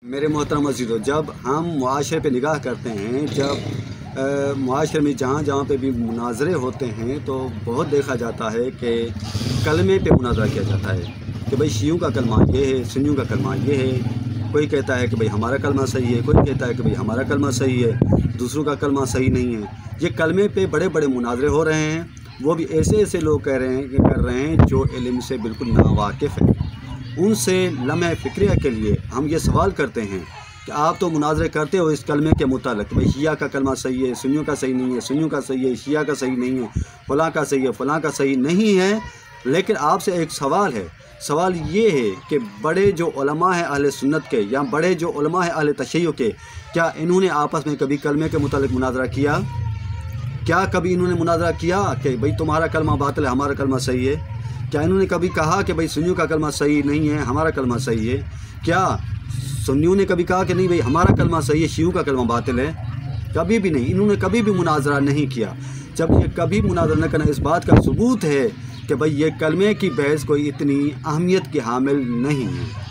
मेरे मोहतरम अज़ीज़ों, जब हम मुआशरे पे निगाह करते हैं, जब मुआशरे में जहाँ जहाँ पे भी मुनाज़रे होते हैं तो बहुत देखा जाता है कि कलमे पे मुनाज़रा किया जाता है कि भाई शियों का कलमा ये है, सुन्नियों का कलमा ये है। कोई कहता है कि भाई हमारा कलमा सही है, कोई कहता है कि भाई हमारा कलमा सही है, दूसरों का कलमा सही नहीं है। ये कलमे पे बड़े बड़े मुनाज़रे हो रहे हैं, वो भी ऐसे ऐसे लोग कर रहे हैं जो इल्म से बिल्कुल नावाकिफ़ हैं। उनसे लम्हे फ़िक्रिया के लिए हम ये सवाल करते हैं कि आप तो मुनाज़रे करते हो इस कलमे के मुतालिक, भाई शिया का कलमा सही है, सुन्नियों का सही नहीं है, सुन्नियों का सही है, शिया का सही नहीं है, फ़लाँ का सही है, फ़लाँ का सही नहीं है। लेकिन आपसे एक सवाल है, सवाल ये है कि बड़े जो उलमा हैं अहले सुन्नत के या बड़े जो उलमा हैं अहले तशय्युअ के, क्या इन्होंने आपस में कभी कलमे के मुतालिक मुनाज़रा किया? क्या कभी इन्होंने मुनाज़रा किया कि भाई तुम्हारा कलमा बातिल है, हमारा कलमा सही है? क्या इन्होंने कभी कहा कि भाई सुन्नियों का कलमा सही नहीं है, हमारा कलमा सही है? क्या सुन्नियों ने कभी कहा कि नहीं भाई हमारा कलमा सही है, शियों का कलमा बातिल है? कभी भी नहीं। इन्होंने कभी भी मुनाज़रा नहीं किया। जब ये कभी मुनाज़रा न करना, इस बात का सबूत है कि भाई ये कलमे की बहस कोई इतनी अहमियत की हामिल नहीं है।